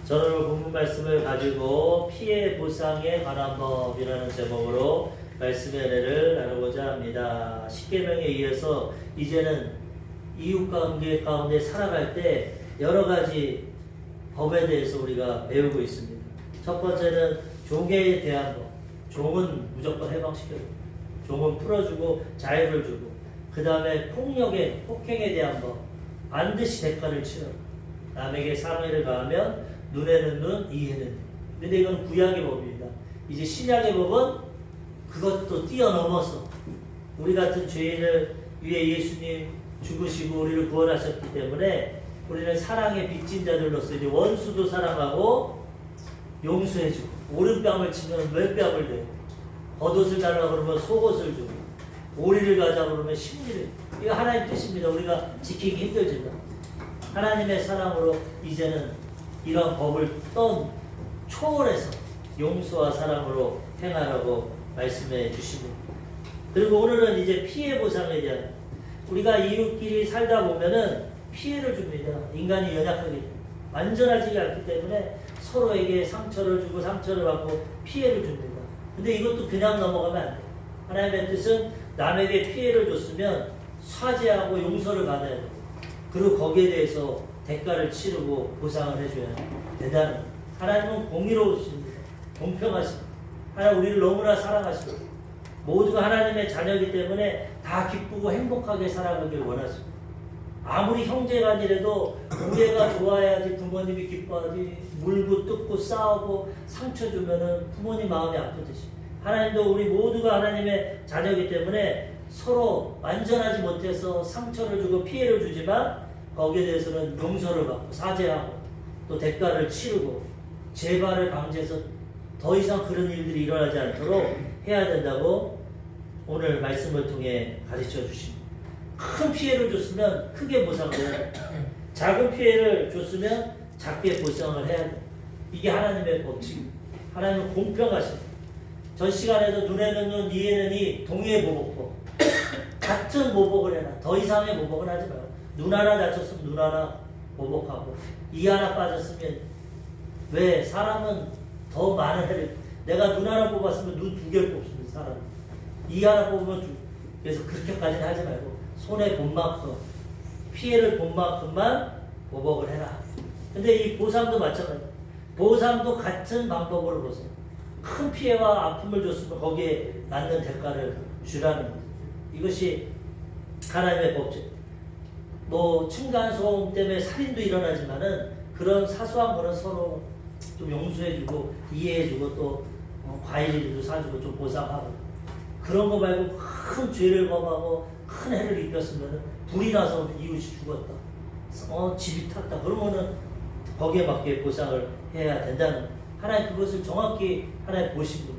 저는 오늘 본문 말씀을 가지고 피해 보상에 관한 법이라는 제목으로 말씀의 은혜를 나누고자 합니다. 십계명에 의해서 이제는 이웃관계 가운데 살아갈 때 여러 가지 법에 대해서 우리가 배우고 있습니다. 첫 번째는 종에 대한 법. 종은 무조건 해방시켜주고, 종은 풀어주고 자유를 주고, 그 다음에 폭행에 대한 법. 반드시 대가를 치르고, 남에게 상해를 가하면 눈에는 눈, 이에는 이. 근데 이건 구약의 법입니다. 이제 신약의 법은 그것도 뛰어넘어서 우리 같은 죄인을 위해 예수님 죽으시고 우리를 구원하셨기 때문에 우리는 사랑의 빚진 자들로서 이제 원수도 사랑하고 용서해주고, 오른뺨을 치면 왼뺨을 대고, 겉옷을 달라고 그러면 속옷을 주고, 오리를 가자고 그러면 심리를. 이거 하나님 뜻입니다. 우리가 지키기 힘들지만 하나님의 사랑으로 이제는 이런 법을 초월해서 용서와 사랑으로 행하라고 말씀해 주시고, 그리고 오늘은 이제 피해 보상에 대한, 우리가 이웃끼리 살다 보면은 피해를 줍니다. 인간이 연약하기 때문에, 완전하지 않기 때문에 서로에게 상처를 주고 상처를 받고 피해를 줍니다. 근데 이것도 그냥 넘어가면 안 돼요. 하나님의 뜻은 남에게 피해를 줬으면 사죄하고 용서를 받아야 돼요. 그리고 거기에 대해서 대가를 치르고 보상을 해줘야 된다는. 하나님은 공의로우십니다. 공평하십니다. 하나님 우리를 너무나 사랑하십니다. 모두가 하나님의 자녀이기 때문에 다 기쁘고 행복하게 살아가길 원하십니다. 아무리 형제간이라도 우애가 좋아야지 부모님이 기뻐하지, 물고 뜯고 싸우고 상처 주면은 부모님 마음이 아프듯이 하나님도 우리 모두가 하나님의 자녀이기 때문에 서로 완전하지 못해서 상처를 주고 피해를 주지만 거기에 대해서는 용서를 받고 사죄하고 또 대가를 치르고 재발을 방지해서 더 이상 그런 일들이 일어나지 않도록 해야 된다고 오늘 말씀을 통해 가르쳐 주십니다. 큰 피해를 줬으면 크게 보상을 해야 돼. 작은 피해를 줬으면 작게 보상을 해야 돼. 이게 하나님의 법칙입니다. 하나님은 공평하십니다. 전 시간에도 눈에는 눈, 이에는 이, 동의의 보복법. 같은 보복을 해라. 더 이상의 보복은 하지 말고. 눈 하나 다쳤으면 눈 하나 보복하고, 이 하나 빠졌으면, 왜 사람은 더 많은 해를, 내가 눈 하나 뽑았으면 눈 두 개를 뽑습니다. 사람은 이 하나 뽑으면 그래서 그렇게까지는 하지 말고 손해 본 만큼, 피해를 본 만큼만 보복을 해라. 근데 이 보상도 마찬가지예요. 보상도 같은 방법으로 보세요. 큰 피해와 아픔을 줬으면 거기에 맞는 대가를 주라는 거죠. 이것이 하나님의 법칙. 층간소음 때문에 살인도 일어나지만은 그런 사소한 거는 서로 좀 용서해주고 이해해주고 또 과일이라도 사주고 좀 보상하고, 그런 거 말고 큰 죄를 범하고 큰 해를 입혔으면 불이 나서 이웃이 죽었다, 집이 탔다, 그러면은 거기에 맞게 보상을 해야 된다는. 하나님 그것을 정확히 하나님 보십니다.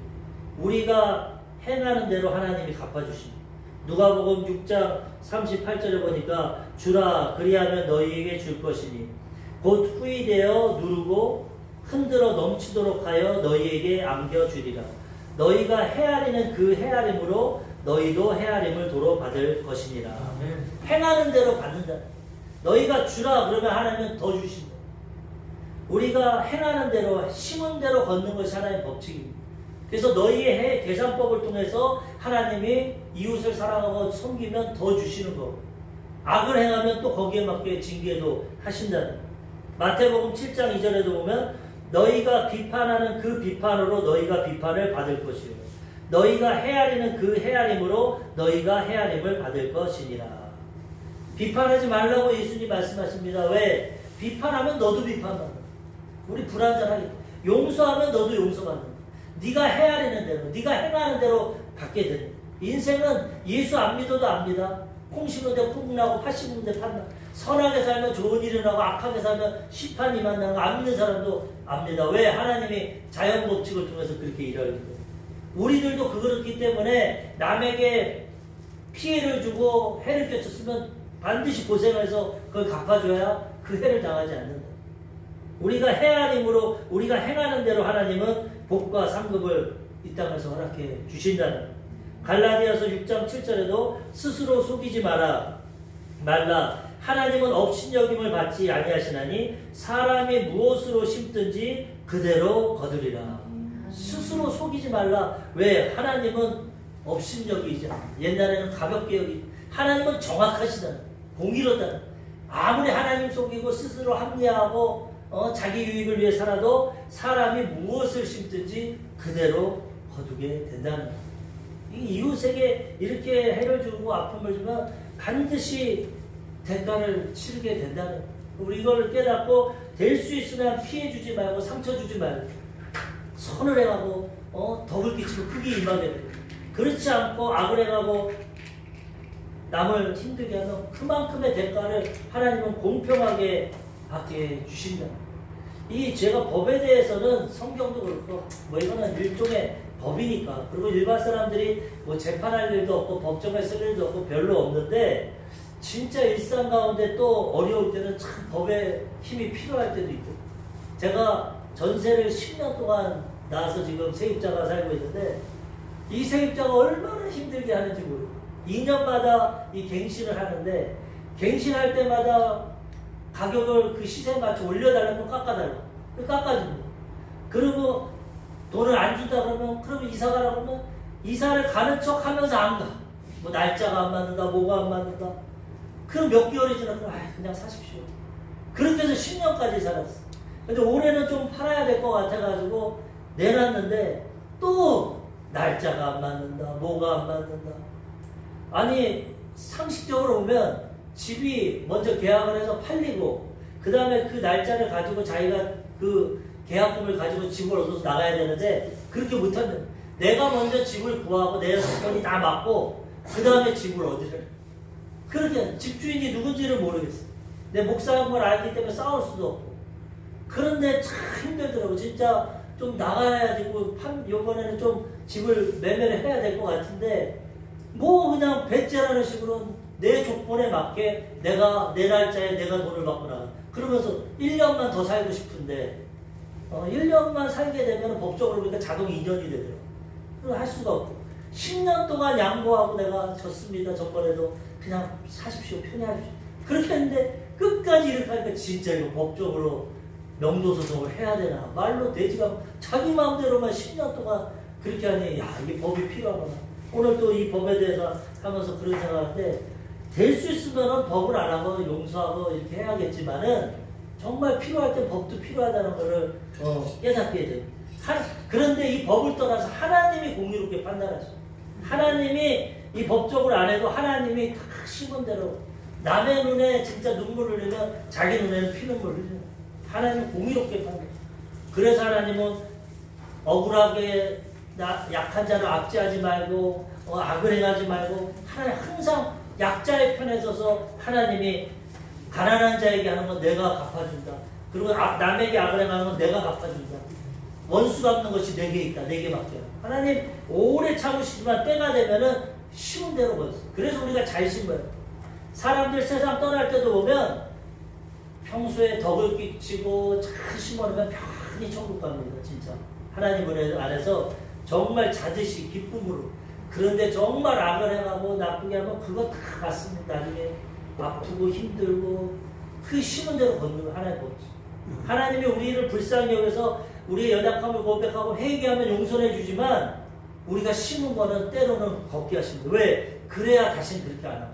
우리가 행하는 대로 하나님이 갚아주십니다. 누가복음 6장 38절에 보니까 주라 그리하면 너희에게 줄 것이니 곧 후이되어 누르고 흔들어 넘치도록 하여 너희에게 안겨주리라. 너희가 헤아리는 그 헤아림으로 너희도 헤아림을 도로 받을 것이니라. 행하는 대로 받는다. 너희가 주라 그러면 하나님은 더 주신다. 우리가 행하는 대로 심은 대로 걷는 것이 하나님의 법칙입니다. 그래서 너희의 계산법을 통해서 하나님이 이웃을 사랑하고 섬기면 더 주시는 거고, 악을 행하면 또 거기에 맞게 징계도 하신다는. 마태복음 7장 2절에도 보면 너희가 비판하는 그 비판으로 너희가 비판을 받을 것이요 너희가 헤아리는 그 헤아림으로 너희가 헤아림을 받을 것이니라. 비판하지 말라고 예수님 말씀하십니다. 왜? 비판하면 너도 비판받는다. 우리 불완전하게. 용서하면 너도 용서받는다. 네가 헤아리는 대로, 네가 행하는 대로 받게 된다. 인생은 예수 안 믿어도 압니다. 콩 심은데 콩 나고 팥 심은데 팥 나고, 선하게 살면 좋은 일이 나고 악하게 살면 심판이 만나는 거 안 믿는 사람도 압니다. 왜? 하나님이 자연 법칙을 통해서 그렇게 일하기 때문에. 우리들도 그렇기 때문에 남에게 피해를 주고 해를 끼쳤으면 반드시 고생해서 그걸 갚아줘야 그 해를 당하지 않는다. 우리가 헤아림으로 우리가 행하는 대로 하나님은 복과 상급을 이 땅에서 허락해 주신다는. 갈라디아서 6장 7절에도 스스로 속이지 말라. 하나님은 업신여김을 받지 아니하시나니 사람이 무엇으로 심든지 그대로 거두리라. 스스로 속이지 말라. 왜? 하나님은 업신여기잖아. 옛날에는 가볍게 여기. 하나님은 정확하시다. 공의로다. 아무리 하나님 속이고 스스로 합리하고 자기 유익을 위해 살아도 사람이 무엇을 심든지 그대로 거두게 된다는 거예요. 이웃에게 이렇게 해를 주고 아픔을 주면 반드시 대가를 치르게 된다는 거예요. 우리 이걸 깨닫고 될 수 있으면 피해 주지 말고 상처 주지 말고 선을 행하고 덕을 끼치고 크게 임하게 돼요. 그렇지 않고 악을 행하고 남을 힘들게 하면 그만큼의 대가를 하나님은 공평하게 받게 주신다. 이 제가 법에 대해서는 성경도 그렇고 이거는 일종의 법이니까, 그리고 일반 사람들이 재판할 일도 없고 법정에 쓸 일도 없고 별로 없는데 진짜 일상 가운데 또 어려울 때는 참 법의 힘이 필요할 때도 있고, 제가 전세를 10년 동안 나와서 지금 세입자가 살고 있는데 이 세입자가 얼마나 힘들게 하는지 모르고 2년마다 이 갱신을 하는데 갱신할 때마다 가격을 그 시세에 맞춰 올려달라고 깎아달라고 깎아줍니다. 그리고 돈을 안 준다 그러면 이사 가라고 하면 이사를 가는 척 하면서 안 가. 날짜가 안 맞는다, 뭐가 안 맞는다. 그럼 몇 개월이 지나면 그냥 사십시오. 그렇게 해서 10년까지 살았어. 근데 올해는 좀 팔아야 될 것 같아가지고 내놨는데 또 날짜가 안 맞는다, 뭐가 안 맞는다. 아니 상식적으로 보면 집이 먼저 계약을 해서 팔리고 그 다음에 그 날짜를 가지고 자기가 그 계약금을 가지고 집을 얻어서 나가야 되는데 그렇게 못한다. 내가 먼저 집을 구하고 내 조건이 다 맞고 그 다음에 집을 얻으래. 그렇게 집주인이 누군지를 모르겠어. 내 목사인 걸 알기 때문에 싸울 수도 없고. 그런데 참 힘들더라고. 진짜 좀 나가야 되고 요번에는 좀 집을 매매를 해야 될 것 같은데 그냥 배째라는 식으로 내 조건에 맞게 내가 내 날짜에 내가 돈을 받고 나가. 그러면서 1년만 더 살고 싶은데 1년만 살게 되면 법적으로 그러니까 자동 2년이 되더라고. 그걸 할 수가 없고 10년 동안 양보하고 내가 졌습니다. 저번에도 그냥 사십시오. 편히 하십시오. 그렇게 했는데 끝까지 이렇게 하니까 진짜 이거 법적으로 명도소송을 해야 되나 말로 되지가 않고 자기 마음대로만 10년 동안 그렇게 하니 이게 법이 필요하구나. 오늘 또 이 법에 대해서 하면서 그런 생각하는데 될 수 있으면 법을 안 하고 용서하고 이렇게 해야겠지만은 정말 필요할 때 법도 필요하다는 것을 깨닫게 돼요. 그런데 이 법을 떠나서 하나님이 공의롭게 판단하죠. 하나님이 이 법적으로 안 해도 하나님이 다 심은 대로 남의 눈에 진짜 눈물을 흘리면 자기 눈에는 피눈물을 흘려요. 하나님은 공의롭게 판단. 그래서 하나님은 억울하게 약한 자를 압제하지 말고 악을 행하지 말고 하나님 항상 약자의 편에 서서 하나님이 가난한 자에게 하는 건 내가 갚아준다. 그리고 남에게 악을 행하는 건 내가 갚아준다. 원수 갚는 것이 내게 있다. 내게 맡겨라. 하나님 오래 참으시지만 때가 되면은 심은 대로 벌써. 그래서 우리가 잘 심어요. 사람들 세상 떠날 때도 보면 평소에 덕을 끼치고 잘 심어놓으면 편히 천국 갑니다. 진짜 하나님 은혜 안에서 정말 자듯이 기쁨으로. 그런데 정말 악을 행하고 나쁘게 하면 그거 다 맞습니다. 나중에 아프고 힘들고 그 심은 대로 걷는 거 하나님 없지. 하나님이 우리를 불쌍히 여겨서 우리의 연약함을 고백하고 회개하면 용서해 주지만 우리가 심은 거는 때로는 걷게 하십니다. 왜? 그래야 다시는 그렇게 안 하고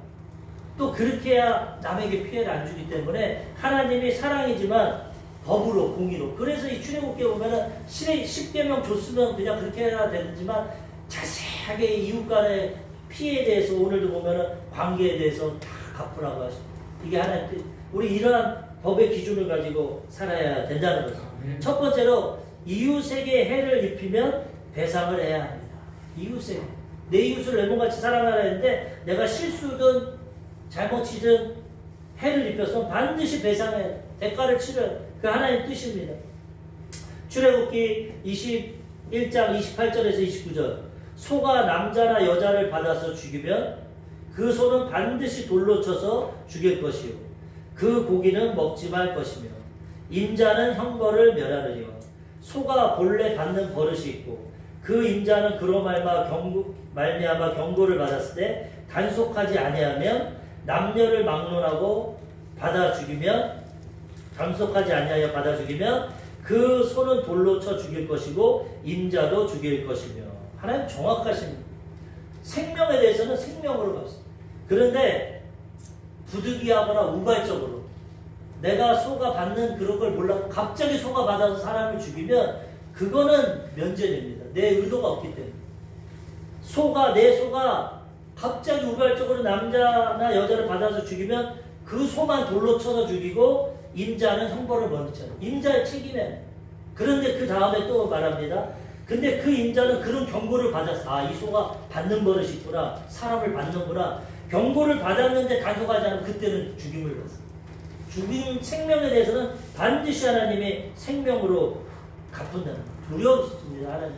또 그렇게 해야 남에게 피해를 안 주기 때문에 하나님이 사랑이지만 법으로 공의로. 그래서 이 출애굽기에 보면은 10계명 줬으면 그냥 그렇게 해야 되지만 자세하게 이웃 간의 피해에 대해서 오늘도 보면은 관계에 대해서 다 갚으라고 하십니다. 이게 하나님 뜻. 우리 이러한 법의 기준을 가지고 살아야 된다는 거죠. 첫 번째로 이웃에게 해를 입히면 배상을 해야 합니다. 이웃에게. 내 이웃을 내 몸같이 사랑하라 했는데 내가 실수든 잘못이든 해를 입혀서 반드시 배상해 대가를 치러야 그 하나님 뜻입니다. 출애굽기 21장 28절에서 29절 소가 남자나 여자를 받아서 죽이면 그 소는 반드시 돌로 쳐서 죽일 것이요 그 고기는 먹지 말 것이며 임자는 형벌을 멸하느니와 소가 본래 받는 버릇이 있고 그 임자는 그로 말미암아 경고를 받았을 때 단속하지 아니하면 남녀를 막론하고 받아 죽이면 감속하지 아니하여 받아 죽이면 그 손은 돌로 쳐 죽일 것이고 임자도 죽일 것이며. 하나님 정확하십니다. 생명에 대해서는 생명으로 갚습니다. 그런데 부득이하거나 우발적으로 내가 소가 받는 그런 걸 몰라서 갑자기 소가 받아서 사람을 죽이면 그거는 면제됩니다. 내 의도가 없기 때문에. 내 소가 갑자기 우발적으로 남자나 여자를 받아서 죽이면 그 소만 돌로 쳐서 죽이고 임자는 형벌을 먼저잖아요. 임자의 책임에. 그런데 그 다음에 또 말합니다. 근데 그 임자는 그런 경고를 받았어. 이 소가 받는 버릇이 있구나. 사람을 받는구나. 경고를 받았는데 단속하지 않으면 그때는 죽임을 받았어. 죽임 생명에 대해서는 반드시 하나님의 생명으로 갚는다는 두렵습니다. 하나님.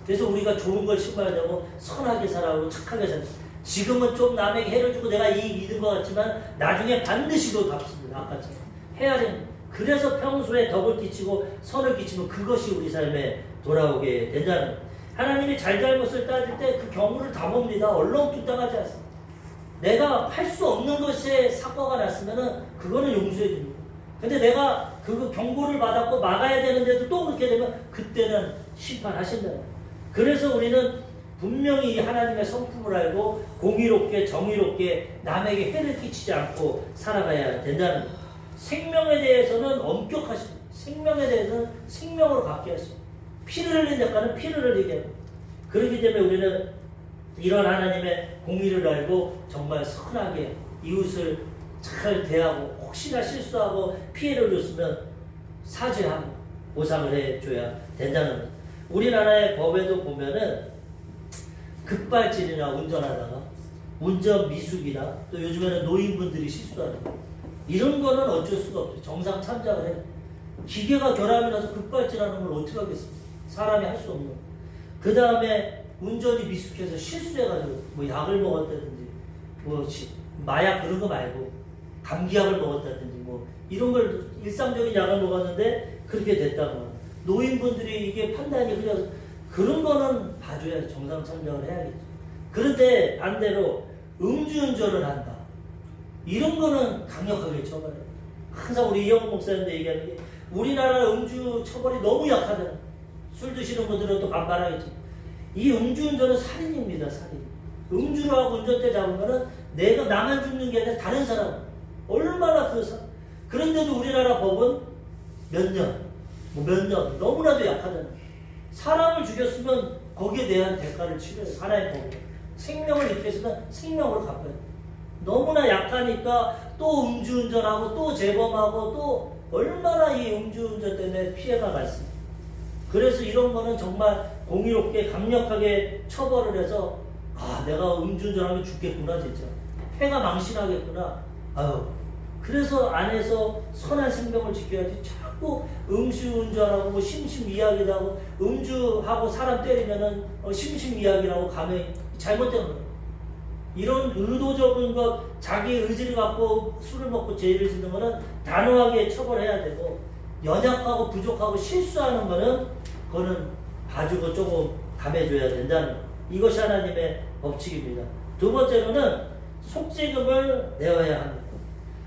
그래서 우리가 좋은 걸 심어야 되고 선하게 살아오고 착하게 살아요. 지금은 좀 남에게 해를 주고 내가 이익 잃은 것 같지만 나중에 반드시 그걸 갚습니다. 아까처럼. 해야 됩니다. 그래서 평소에 덕을 끼치고 선을 끼치면 그것이 우리 삶에 돌아오게 된다는 거예요. 하나님이 잘잘못을 따질 때 그 경우를 다 봅니다. 얼렁뚱땅하지 않습니다. 내가 할 수 없는 것에 사고가 났으면 그거는 용서해 줍니다. 근데 내가 그 경고를 받았고 막아야 되는데도 또 그렇게 되면 그때는 심판하신다는 거예요. 그래서 우리는 분명히 하나님의 성품을 알고 공의롭게 정의롭게 남에게 해를 끼치지 않고 살아가야 된다는 거예요. 생명에 대해서는 엄격하십니다. 생명에 대해서는 생명으로 갚게 하십니다. 피를 흘린 대가는 피를 흘리게 합니다. 그렇기 때문에 우리는 이런 하나님의 공의를 알고 정말 선하게 이웃을 잘 대하고 혹시나 실수하고 피해를 줬으면 사죄하고 보상을 해줘야 된다는 거예요. 우리나라의 법에도 보면은 급발진이나 운전하다가 운전 미숙이나 또 요즘에는 노인분들이 실수하는 거 이런 거는 어쩔 수가 없죠. 정상 참작을 해요. 기계가 결함이 나서 급발진하는 걸 어떻게 하겠습니까? 사람이 할 수 없는 거. 그 다음에 운전이 미숙해서 실수해가지고 뭐 약을 먹었다든지 뭐 마약 그런 거 말고 감기약을 먹었다든지 뭐 이런 걸 일상적인 약을 먹었는데 그렇게 됐다고. 노인분들이 이게 판단이 그냥 그런 거는 봐줘야 정상 참작을 해야겠죠. 그런데 반대로 음주운전을 한다. 이런 거는 강력하게 처벌해요. 항상 우리 이영훈 목사님도 얘기하는 게 우리나라 음주 처벌이 너무 약하다. 술 드시는 분들은 또 반발하겠지. 이 음주운전은 살인입니다. 살인. 음주를 하고 운전대 잡으면은 내가 나만 죽는 게 아니라 다른 사람 얼마나 그런데도 우리나라 법은 몇 년, 몇 년 너무나도 약하잖아요. 사람을 죽였으면 거기에 대한 대가를 치러요. 하나의 법으로. 생명을 잃게 했으면 생명으로 갚아야 돼요. 너무나 약하니까 또 음주운전하고 또 재범하고 또 얼마나 이 음주운전 때문에 피해가 많습니다. 그래서 이런 거는 정말 공의롭게 강력하게 처벌을 해서 내가 음주운전하면 죽겠구나 진짜. 해가 망신하겠구나. 그래서 안에서 선한 생명을 지켜야지 자꾸 음주운전하고 뭐 심심이야기도 하고 음주하고 사람 때리면은 심심이야기라고 가면 잘못된 거예요. 이런 의도적인 것, 자기 의지를 갖고 술을 먹고 죄를 짓는 거는 단호하게 처벌해야 되고 연약하고 부족하고 실수하는 거는 그거는 봐주고 조금 감해줘야 된다는 거. 이것이 하나님의 법칙입니다. 두 번째로는 속죄금을 내어야 합니다.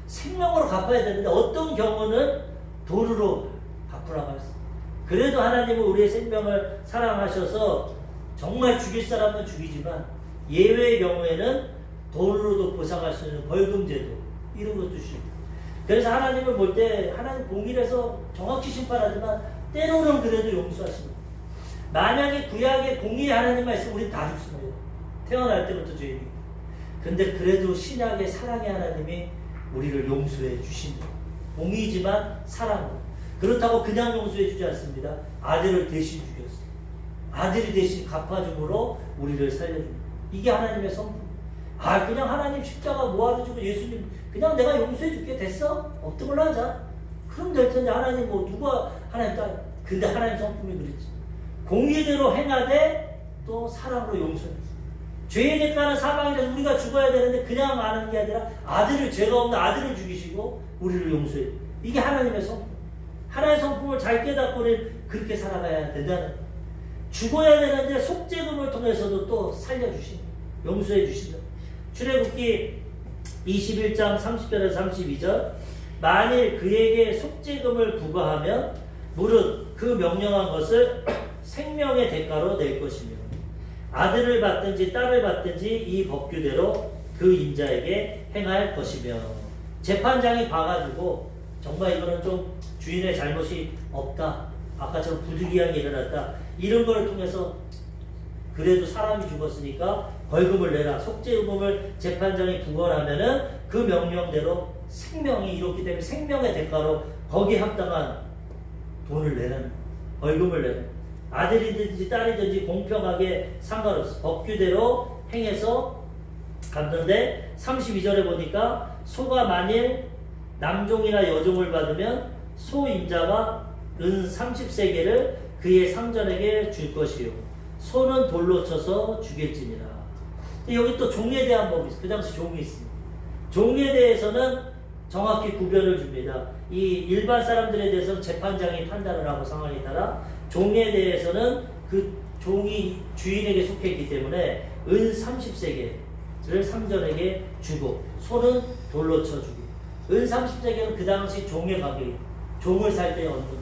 생명으로 갚아야 되는데 어떤 경우는 도루로 갚으라고 했습니다. 그래도 하나님은 우리의 생명을 사랑하셔서 정말 죽일 사람은 죽이지만 예외의 경우에는 돈으로도 보상할 수 있는 벌금제도 이런 것도 주십니다. 그래서 하나님을 볼 때 하나님 공의라서 정확히 심판하지만 때로는 그래도 용서하십니다. 만약에 구약에 공의의 하나님만 있으면 우리는 다 죽습니다. 태어날 때부터 죄인입니다. 근데 그래도 신약의 사랑의 하나님이 우리를 용서해 주십니다. 공의지만 사랑으로. 그렇다고 그냥 용서해 주지 않습니다. 아들을 대신 죽였어요. 아들이 대신 갚아줌으로 우리를 살려줍니다. 이게 하나님의 성품. 그냥 하나님 십자가 뭐하러 주고 예수님 그냥 내가 용서해 줄게 됐어? 없던 걸로 하자. 그럼 될 텐데 하나님 누가 하나님 딸. 근데 하나님 성품이 그랬지. 공의대로 행하되 또 사랑으로 용서해. 죄의 대가는 사망이라서 우리가 죽어야 되는데 그냥 하는 게 아니라 죄가 없는 아들을 죽이시고 우리를 용서해. 이게 하나님의 성품. 하나님의 성품을 잘 깨닫고 우리는 그렇게 살아가야 된다는 거예요. 죽어야 되는데 속죄금을 통해서도 또 살려주신다. 용서해 주신다. 출애굽기 21장 30절에서 32절 만일 그에게 속죄금을 부과하면 무릇 그 명령한 것을 생명의 대가로 낼 것이며 아들을 받든지 딸을 받든지 이 법규대로 그 임자에게 행할 것이며. 재판장이 봐가지고 정말 이거는 좀 주인의 잘못이 없다, 아까처럼 부득이하게 일어났다, 이런 걸 통해서 그래도 사람이 죽었으니까 벌금을 내라, 속죄금을 재판장이 부과하면은 그 명령대로 생명이 이렇기 때문에 생명의 대가로 거기에 합당한 돈을 내라는, 벌금을 내라는. 아들이든지 딸이든지 공평하게 상관없어, 법규대로 행해서 갔는데 32절에 보니까 소가 만일 남종이나 여종을 받으면 소 임자가 은 30세겔을 그의 상전에게 줄 것이요 소는 돌로 쳐서 죽일지니라. 여기 또 종에 대한 법이 있어요. 그 당시 종이 있습니다. 종에 대해서는 정확히 구별을 줍니다. 이 일반 사람들에 대해서는 재판장이 판단을 하고 상황에 따라, 종에 대해서는 그 종이 주인에게 속했기 때문에 은 30세겔을 상전에게 주고 소는 돌로 쳐 주고. 은 30세겔은 그 당시 종의 가격이에요. 종을 살 때 얻는 가격.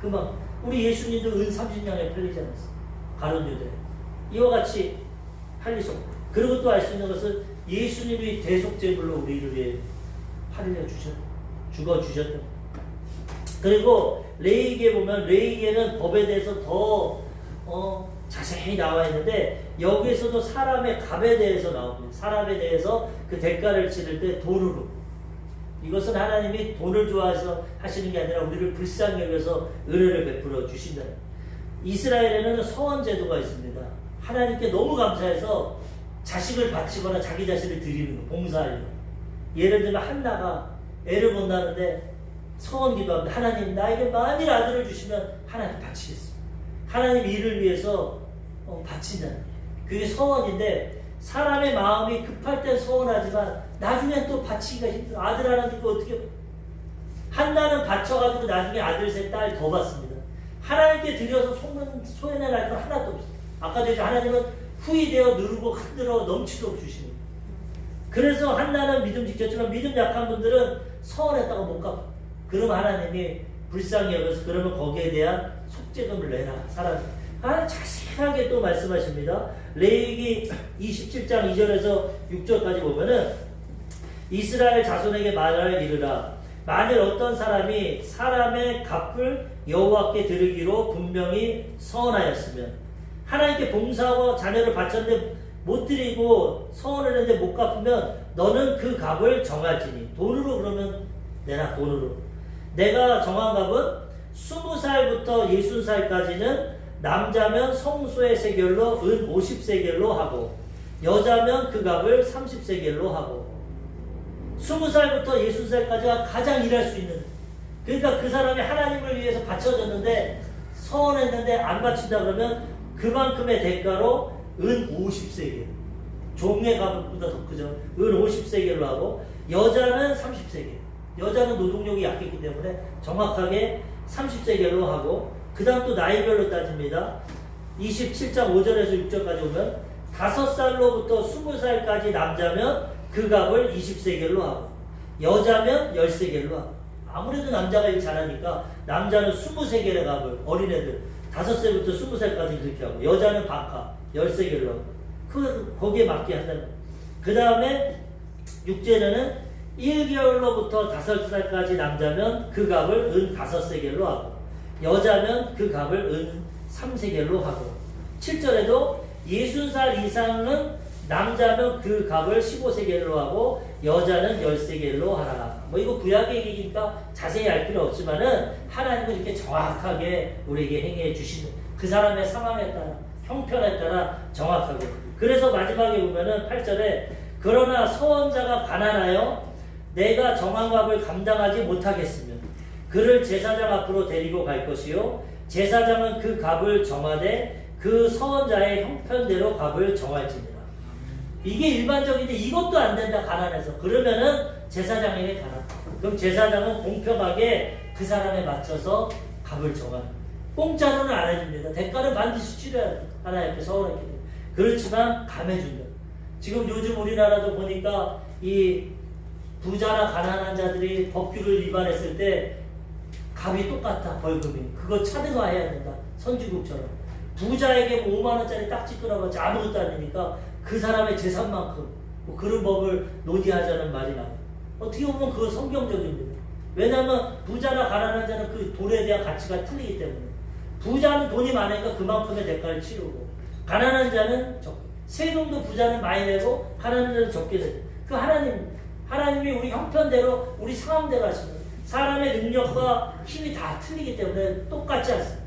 그만 우리 예수님도 은 30냥에 팔리지 않았어요. 가룟 유대. 이와 같이 팔리셨고. 그리고 또 알 수 있는 것은 예수님이 대속제물로 우리를 위해 팔려 주셨다, 죽어 주셨다. 그리고 레위기에 보면 레위기에는 법에 대해서 더 자세히 나와 있는데 여기에서도 사람의 값에 대해서 나옵니다. 사람에 대해서 그 대가를 치를 때 돈으로. 이것은 하나님이 돈을 좋아해서 하시는 게 아니라 우리를 불쌍히 여겨서 은혜를 베풀어 주신다. 이스라엘에는 서원 제도가 있습니다. 하나님께 너무 감사해서 자식을 바치거나 자기 자신을 드리는 거, 봉사하려. 예를 들면 한나가 애를 못 낳는데 서원 기도합니다. 하나님 나에게 만일 아들을 주시면 하나님 바치겠습니다. 하나님 일을 위해서 바친다는 거예요. 그게 서원인데 사람의 마음이 급할 땐 서원하지만 나중엔 또 바치기가 힘들어. 아들 하나 듣고 어떻게. 한나는 바쳐가지고 나중에 아들 셋 딸 더 받습니다. 하나님께 드려서 소연해 날 건 하나도 없어요. 아까도 했죠. 하나님은 후이되어 누르고 흔들어 넘치도록 주시는 거예요. 그래서 한나는 믿음 지켰지만 믿음 약한 분들은 서원했다가 못 갚아. 그러면 하나님이 불쌍히 여겨서 그러면 거기에 대한 속죄금을 내라. 사람. 자세하게 또 말씀하십니다. 레위기 27장 2절에서 6절까지 보면은 이스라엘 자손에게 말하여 이르라. 만일 어떤 사람이 사람의 값을 여호와께 드리기로 분명히 서원하였으면 하나님께 봉사하고 자녀를 바쳤는데 못 드리고 서원을 했는데 못 갚으면 너는 그 값을 정할지니. 돈으로 그러면 내라. 돈으로. 내가 정한 값은 20살부터 60살까지는 남자면 성소의 세겔로 은 50세겔로 하고 여자면 그 값을 30세겔로 하고. 20살부터 60살까지가 가장 일할 수 있는, 그러니까 그 사람이 하나님을 위해서 바쳐졌는데 서원했는데 안 바친다 그러면 그만큼의 대가로 은 50세겔, 종의 값보다 더 크죠. 은 50세겔로 하고 여자는 30세겔, 여자는 노동력이 약했기 때문에 정확하게 30세겔로 하고. 그 다음 또 나이별로 따집니다. 27장 5절에서 6절까지 오면 5살로부터 20살까지 남자면 그 값을 20세겔로 하고 여자면 10세겔로 하고. 아무래도 남자가 일 잘하니까 남자는 20세겔의 값을 어린애들 5세부터 20살까지 그렇게 하고 여자는 반값 10세겔로 하고 거기에 맞게 한다는. 그 다음에 6절에는 1개월로부터 5살까지 남자면 그 값을 은 5세겔로 하고 여자면 그 값을 은 3세겔로 하고. 7절에도 60살 이상은 남자면 그 값을 15세겔로 하고 여자는 10세겔로 하라. 뭐 이거 구약의 얘기니까 자세히 알 필요 없지만은 하나님은 이렇게 정확하게 우리에게 행해 주시는, 그 사람의 상황에 따라 형편에 따라 정확하게. 그래서 마지막에 보면은 8절에 그러나 서원자가 가난하여 내가 정한 값을 감당하지 못하겠으면 그를 제사장 앞으로 데리고 갈 것이요 제사장은 그 값을 정하되 그 서원자의 형편대로 값을 정할지니라. 이게 일반적인데 이것도 안 된다. 가난해서. 그러면은 제사장에게 가라. 그럼 제사장은 공평하게 그 사람에 맞춰서 값을 정하는. 공짜로는 안 해줍니다. 대가는 반드시 치러야 돼. 하나님 앞에 서원했기 때문에. 그렇지만 감해준다. 지금 요즘 우리나라도 보니까 이 부자나 가난한 자들이 법규를 위반했을 때 값이 똑같다. 벌금이. 그거 차등화해야 된다. 선진국처럼. 부자에게 5만 원짜리 딱지 끊어봤자 아무것도 아니니까 그 사람의 재산만큼 뭐 그런 법을 논의하자는 말이 나와요. 어떻게 보면 그거 성경적입니다. 왜냐하면 부자나 가난한 자는 그 돈에 대한 가치가 틀리기 때문에 부자는 돈이 많으니까 그만큼의 대가를 치르고 가난한 자는 세금도 부자는 많이 내고 가난한 자는 적게 내고 그 하나님이 우리 형편대로 우리 상황대로 하시는 거예요. 사람의 능력과 힘이 다 틀리기 때문에 똑같지 않습니다.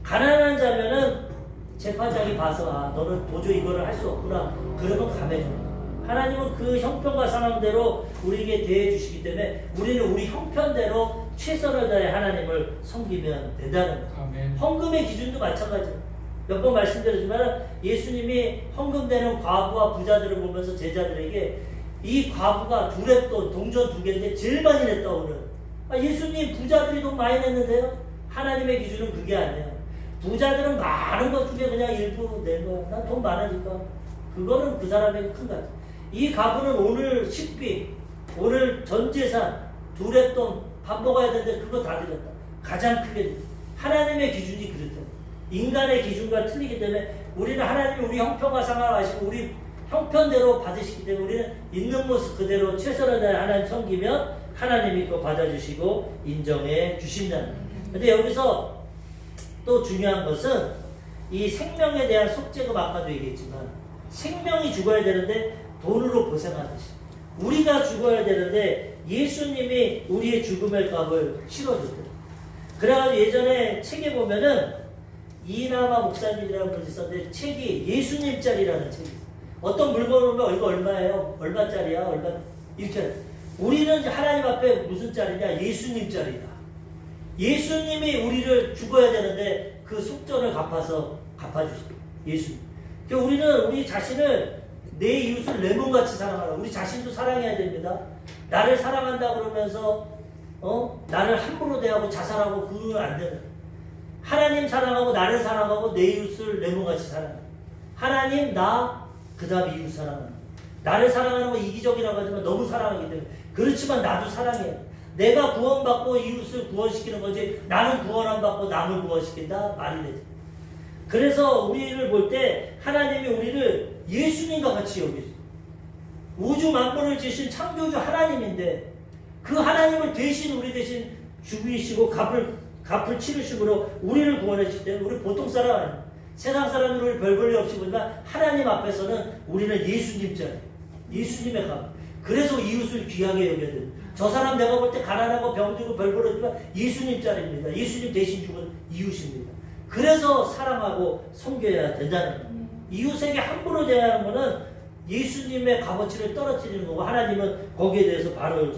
가난한 자면은 재판장이 봐서 아 너는 도저히 이거를 할 수 없구나 그러면 감해줍니다. 하나님은 그 형편과 상황대로 우리에게 대해 주시기 때문에 우리는 우리 형편대로 최선을 다해 하나님을 섬기면 된다는 거예요. 헌금의 기준도 마찬가지예요. 몇 번 말씀드렸지만 예수님이 헌금되는 과부와 부자들을 보면서 제자들에게 이 과부가 두랩돈 동전 2개인데 제일 많이 냈다 오늘. 아, 예수님 부자들이 돈 많이 냈는데요. 하나님의 기준은 그게 아니에요. 부자들은 많은 것 중에 그냥 일부 낸 거야. 난 돈 많으니까. 그거는 그 사람에게 큰 가치. 이 가부는 오늘 식비, 오늘 전 재산, 두랩돈 밥 먹어야 되는데 그거 다 드렸다. 가장 크게 하나님의 기준이 그렇다. 인간의 기준과 틀리기 때문에 우리는 하나님이 우리 형편과 상관하시고 우리 형편대로 받으시기 때문에 우리는 있는 모습 그대로 최선을 다해 하나님 섬기면 하나님이 그거 받아주시고 인정해 주신다는 거예요. 근데 여기서 또 중요한 것은 이 생명에 대한 속죄금 아까도 얘기했지만 생명이 죽어야 되는데 돈으로 보상하듯이 우리가 죽어야 되는데 예수님이 우리의 죽음의 값을 치러줬대요. 그래가지고 예전에 책에 보면은 이나마 목사님이라는 분이 있었는데 책이 예수님짜리라는 책이 있어요. 어떤 물건을 보면 이거 얼마예요? 얼마짜리야? 얼마 이렇게 우리는 하나님 앞에 무슨 짜리냐? 예수님짜리다. 예수님이 우리를 죽어야 되는데 그 속전을 갚아주십니다. 예수님. 그러니까 우리는 우리 자신을 내 이웃을 내 몸같이 사랑하라. 우리 자신도 사랑해야 됩니다. 나를 사랑한다 그러면서 나를 함부로 대하고 자살하고 그러면 안 되는. 하나님 사랑하고 나를 사랑하고 내 이웃을 내 몸같이 사랑해. 하나님 나 그 다음에 이웃 사랑하는. 나를 사랑하는 거 이기적이라고 하지만 너무 사랑하기 때문에 그렇지만 나도 사랑해요. 내가 구원받고 이웃을 구원시키는 거지 나는 구원 안 받고 남을 구원시킨다? 말이 되지. 그래서 우리를 볼 때 하나님이 우리를 예수님과 같이 여기죠. 우주 만물을 지으신 창조주 하나님인데 그 하나님을 대신 우리 대신 죽이시고 값을 치르심으로 우리를 구원해 주실 때는 우리 보통 사람 아니에요. 세상 사람들을 별 볼일 없이 보지만 하나님 앞에서는 우리는 예수님짜리 예수님의 값. 그래서 이웃을 귀하게 여겨야 돼요. 저 사람 내가 볼 때 가난하고 병들고 별 볼 없지만 예수님짜리입니다. 예수님 대신 죽은 이웃입니다. 그래서 사랑하고 섬겨야 된다는 거예요. 이웃에게 함부로 대하는 것은 예수님의 값어치를 떨어뜨리는 거고 하나님은 거기에 대해서 바로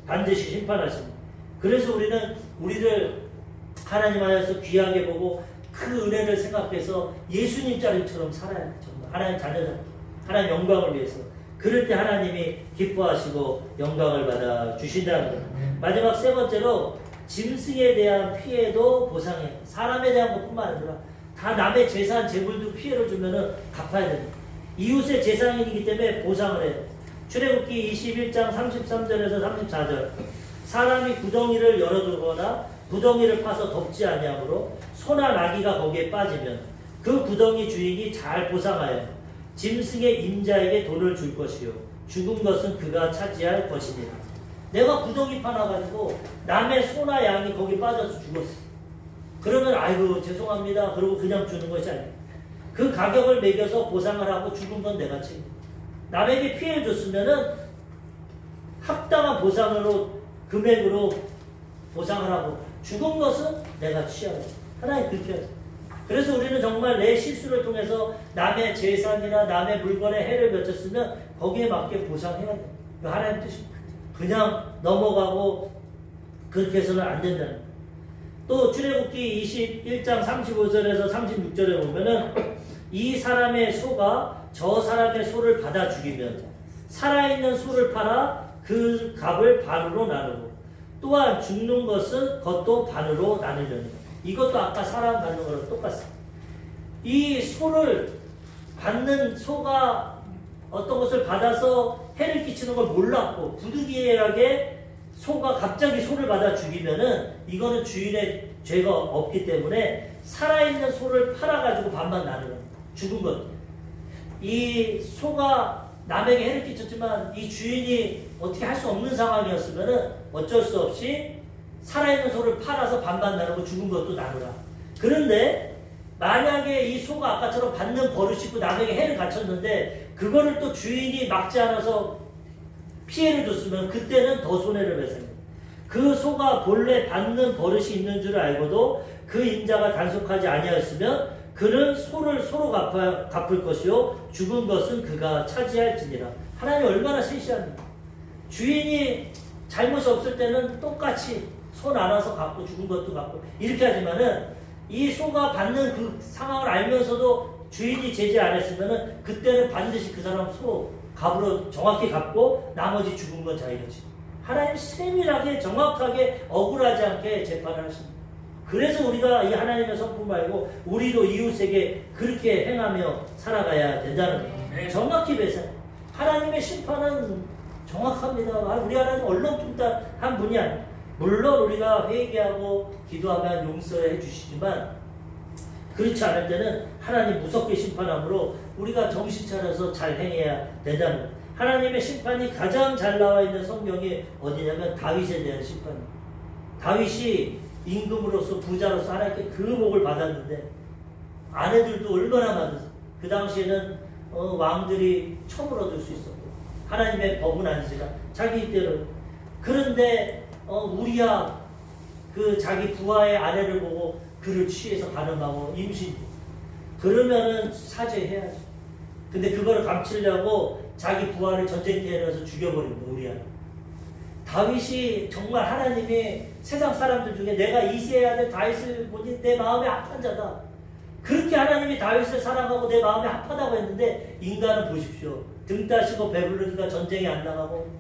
반드시 심판하십니다. 그래서 우리는 우리를 하나님 안에서 귀하게 보고 그 은혜를 생각해서 예수님짜리처럼 살아야 돼요. 정말 하나님 자녀들, 하나님 영광을 위해서. 그럴 때 하나님이 기뻐하시고 영광을 받아 주신다는 거예요. 마지막 세 번째로 짐승에 대한 피해도 보상해요. 사람에 대한 것뿐만 아니라 다 남의 재산, 재물도 피해를 주면은 갚아야 됩니다. 이웃의 재산이기 때문에 보상을 해요. 출애굽기 21장 33절에서 34절. 사람이 구덩이를 열어두거나 구덩이를 파서 덮지 아니하므로 소나 나귀가 거기에 빠지면 그 구덩이 주인이 잘 보상하여 짐승의 임자에게 돈을 줄 것이요 죽은 것은 그가 차지할 것이니라. 내가 구덩이 파놔가지고 남의 소나 양이 거기 빠져서 죽었어. 그러면 아이고 죄송합니다. 그러고 그냥 주는 것이 아니에요. 그 가격을 매겨서 보상을 하고 죽은 건 내가 책임. 남에게 피해를 줬으면은 합당한 보상으로 금액으로 보상을 하고 죽은 것은 내가 취하라. 하나님 그렇게 하죠. 그래서 우리는 정말 내 실수를 통해서 남의 재산이나 남의 물건에 해를 끼쳤으면 거기에 맞게 보상해야 돼요. 하나님 뜻입니다. 그냥 넘어가고 그렇게 해서는 안 된다는 거예요. 또 출애굽기 21장 35절에서 36절에 보면은 이 사람의 소가 저 사람의 소를 받아 죽이면 살아있는 소를 팔아 그 값을 반으로 나누고 또한 죽는 것은 그것도 반으로 나누려니. 이것도 아까 사람 받는 거랑 똑같습니다. 이 소를 받는 소가 어떤 것을 받아서 해를 끼치는 걸 몰랐고 부득이하게 소가 갑자기 소를 받아 죽이면은 이거는 주인의 죄가 없기 때문에 살아있는 소를 팔아가지고 반반 나누는 죽은 것. 이 소가 남에게 해를 끼쳤지만 이 주인이 어떻게 할 수 없는 상황이었으면은 어쩔 수 없이 살아있는 소를 팔아서 반반 나누고 죽은 것도 나누라. 그런데 만약에 이 소가 아까처럼 받는 버릇이 있고 남에게 해를 갖췄는데 그거를 또 주인이 막지 않아서 피해를 줬으면 그때는 더 손해를 배상해요. 그 소가 본래 받는 버릇이 있는 줄 알고도 그 인자가 단속하지 아니하였으면 그는 소를 소로 갚을 것이요 죽은 것은 그가 차지할지니라. 하나님 얼마나 세시합니까? 주인이 잘못이 없을 때는 똑같이 소 나눠서 갚고 죽은 것도 갚고 이렇게 하지만은 이 소가 받는 그 상황을 알면서도 주인이 제재 안 했으면은 그때는 반드시 그 사람 소 값으로 정확히 갚고 나머지 죽은 건 자기가 지고. 하나님 세밀하게 정확하게 억울하지 않게 재판을 하십니다. 그래서 우리가 이 하나님의 성품 말고 우리도 이웃에게 그렇게 행하며 살아가야 된다는 거예요. 정확히 배상. 하나님의 심판은 정확합니다. 우리 하나님 얼렁뚱땅한 분이 아니에요. 물론 우리가 회개하고 기도하면 용서해 주시지만 그렇지 않을 때는 하나님 무섭게 심판함으로 우리가 정신 차려서 잘 행해야 된다는 거예요. 하나님의 심판이 가장 잘 나와 있는 성경이 어디냐면 다윗에 대한 심판입니다. 다윗이 임금으로서 부자로서 하나님께 그 복을 받았는데 아내들도 얼마나 많으세요. 그 당시에는 왕들이 처음으로 얻을 수 있었고 하나님의 법은 아니지만 자기 이때로. 그런데 우리야 그 자기 부하의 아내를 보고 그를 취해서 가늠하고 임신. 그러면은 사죄해야죠. 근데 그거를 감추려고 자기 부하를 전쟁터에 넣어서 죽여버립니다. 우리야. 다윗이 정말 하나님이 세상 사람들 중에 내가 이세의 아들 다윗을 보니 내 마음에 합한 자다. 그렇게 하나님이 다윗을 사랑하고 내 마음에 합하다고 했는데 인간은 보십시오. 등 따시고 배부르니까 전쟁에 안 나가고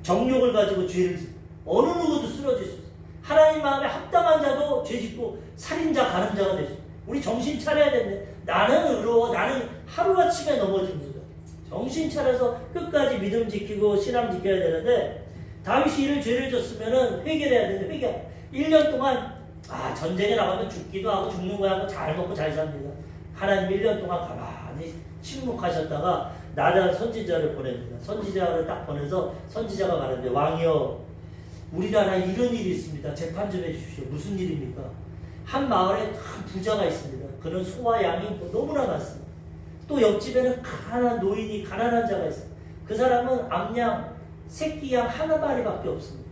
정욕을 가지고 죄를 짓고 어느 누구도 쓰러질 수 있어요. 하나님 마음에 합당한 자도 죄 짓고 살인자 가늠자가 될 수 있어요. 우리 정신 차려야 되는데 나는 의로워. 나는 하루아침에 넘어집니다. 정신 차려서 끝까지 믿음 지키고 신앙 지켜야 되는데 다윗이 이를 죄를 졌으면 회개를 해야 되는데 회개 1년 동안 전쟁에 나가면 죽기도 하고 죽는 거야 하고 잘 먹고 잘 삽니다. 하나님 1년 동안 가만히 침묵하셨다가 나단 선지자를 보냅니다. 선지자를 딱 보내서 선지자가 말하는데 왕이여 우리나라에 이런 일이 있습니다. 재판 좀 해주십시오. 무슨 일입니까? 한 마을에 큰 부자가 있습니다. 그는 소와 양이 너무나 많습니다. 또 옆집에는 가난한 노인이 가난한 자가 있어요. 그 사람은 암양 새끼 양 하나 마리밖에 없습니다.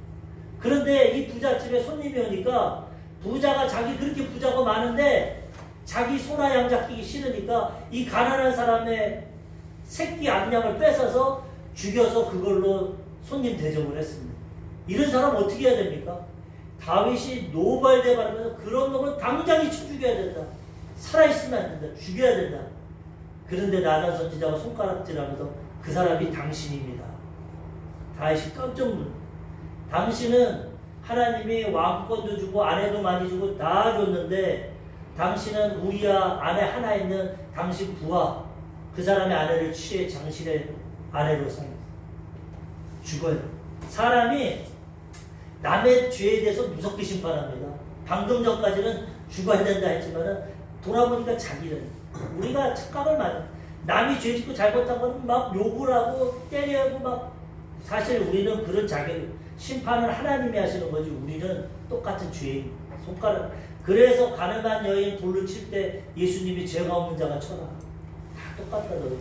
그런데 이 부잣집에 손님이 오니까 부자가 자기 그렇게 부자가 많은데 자기 소나 양 잡기 싫으니까 이 가난한 사람의 새끼 암양을 뺏어서 죽여서 그걸로 손님 대접을 했습니다. 이런 사람 어떻게 해야 됩니까? 다윗이 노발대발하면서 그런 놈은 당장 쳐 죽여야 된다. 살아있으면 안 된다. 죽여야 된다. 그런데 나단 선지자가 손가락질하면서 그 사람이 당신입니다. 다윗이 깜짝 놀랐어요. 당신은 하나님이 왕권도 주고 아내도 많이 주고 다 줬는데 당신은 우리야 아내 하나 있는 당신 부하 그 사람의 아내를 취해 당신의 아내로 삼았어요. 죽어요. 사람이 남의 죄에 대해서 무섭게 심판합니다. 방금 전까지는 죽어야 된다 했지만은 돌아보니까 자기는 우리가 착각을 많이 남이 죄 짓고 잘못한 건 막 욕을 하고 때리고 막 사실 우리는 그런 자격 심판을 하나님이 하시는 거지 우리는 똑같은 죄인 손가락. 그래서 가늠한 여인 돌로 칠 때 예수님이 죄가 없는 자가 쳐라. 다 똑같다 너는.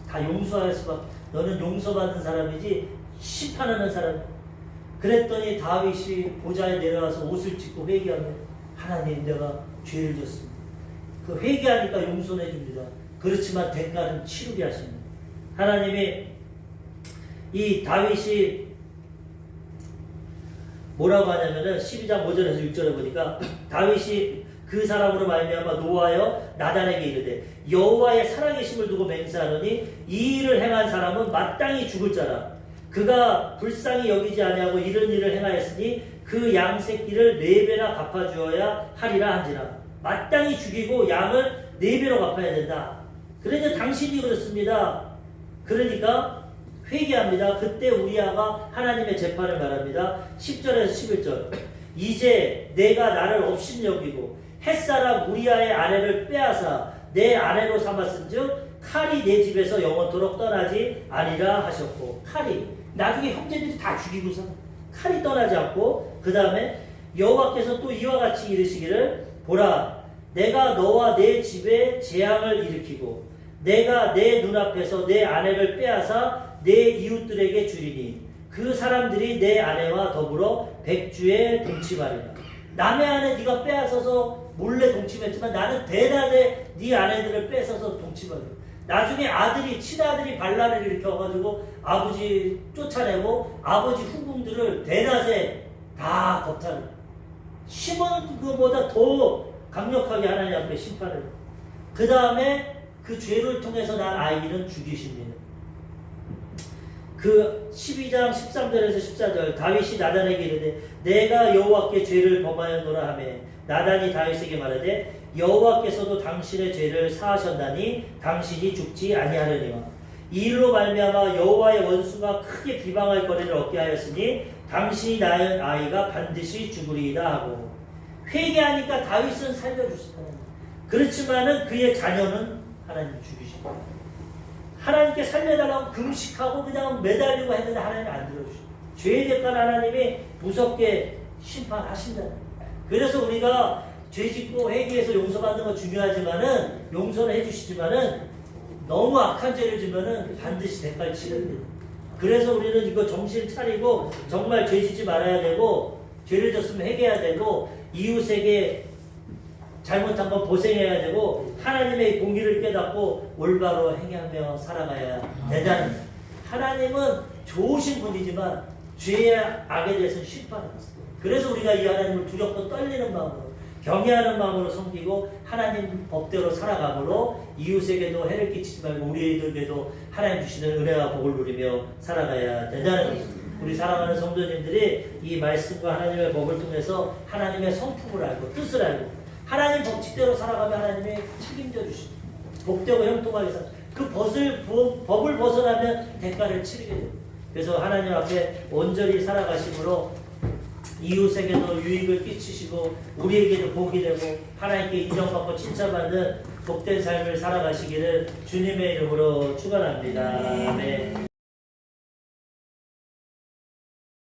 다 용서할 수밖에. 너는 용서받는 사람이지 심판하는 사람. 그랬더니 다윗이 보좌에 내려와서 옷을 찢고 회개하며 하나님 내가 죄를 졌습니다. 그 회개하니까 용서해 줍니다. 그렇지만 대가는 치르게 하십니다. 하나님이 이 다윗이 뭐라고 하냐면은 12장 5절에서 6절에 보니까 다윗이 그 사람으로 말미암아 노하여 나단에게 이르되 여호와의 살아계심을 두고 맹세하노니 이 일을 행한 사람은 마땅히 죽을 자라. 그가 불쌍히 여기지 아니하고 이런 일을 행하였으니 그 양 새끼를 4배나 갚아주어야 하리라 한지라. 마땅히 죽이고 양을 4배로 갚아야 된다. 그런데 당신이 그렇습니다. 그러니까 회개합니다. 그때 우리아가 하나님의 재판을 말합니다. 10절에서 11절. 이제 내가 나를 업신여기고 햇사람 우리아의 아내를 빼앗아 내 아내로 삼았은즉 칼이 내 집에서 영원토록 떠나지 아니라 하셨고, 칼이 나중에 형제들이 다 죽이고서 칼이 떠나지 않고, 그 다음에 여호와께서 또 이와 같이 이르시기를 보라 내가 너와 내 집에 재앙을 일으키고 내가 내 눈앞에서 내 아내를 빼앗아 내 이웃들에게 주리니 그 사람들이 내 아내와 더불어 백주에 동침하리라. 남의 아내 네가 빼앗아서 몰래 동침했지만 나는 대낮에 네 아내들을 뺏어서 동침하리라. 나중에 아들이 친아들이 반란을 일으켜가지고 아버지 쫓아내고 아버지 후궁들을 대낮에 다 겁탈을. 심은 그거보다 더 강력하게 하나님 앞에 심판을. 그 다음에 그 죄를 통해서 난 아이는 죽이십니다. 그 12장 13절에서 14절 다윗이 나단에게 이르되 내가 여호와께 죄를 범하였노라 하며 나단이 다윗에게 말하되 여호와께서도 당신의 죄를 사하셨나니 당신이 죽지 아니하려니와 이 일로 말미암아 여호와의 원수가 크게 비방할 거리를 얻게 하였으니 당신이 낳은 아이가 반드시 죽으리이다 하고, 회개하니까 다윗은 살려주시다. 그렇지만은 그의 자녀는 하나님 죽이시고, 하나님께 살려달라고 금식하고 그냥 매달리고 했는데 하나님이 안 들어주시고, 죄의 대가를 하나님이 무섭게 심판하신다. 그래서 우리가 죄 짓고 회개해서 용서받는 건 중요하지만은, 용서는 해주시지만은 너무 악한 죄를 지면은 반드시 대가를 치러야 돼요. 그래서 우리는 이거 정신 차리고 정말 죄 짓지 말아야 되고, 죄를 졌으면 회개해야 되고, 이웃에게 잘못한 건 보생해야 되고, 하나님의 공의를 깨닫고 올바로 행하며 살아가야 되다는. 하나님은 좋으신 분이지만 죄의 악에 대해서는 심판하셨어요. 그래서 우리가 이 하나님을 두렵고 떨리는 마음으로, 경외하는 마음으로 섬기고 하나님 법대로 살아가므로 이웃에게도 해를 끼치지 말고 우리에게도 하나님 주시는 은혜와 복을 누리며 살아가야 된다는 것입니다. 우리 사랑하는 성도님들이 이 말씀과 하나님의 법을 통해서 하나님의 성품을 알고 뜻을 알고 하나님 법칙대로 살아가면 하나님이 책임져 주십니다. 복되고 형통하게 살. 그 법을 벗어나면 대가를 치르게 됩니다. 그래서 하나님 앞에 온전히 살아가심으로 이웃에게도 유익을 끼치시고 우리에게도 복이 되고 하나님께 인정받고 칭찬받는 복된 삶을 살아가시기를 주님의 이름으로 축원합니다. 아멘.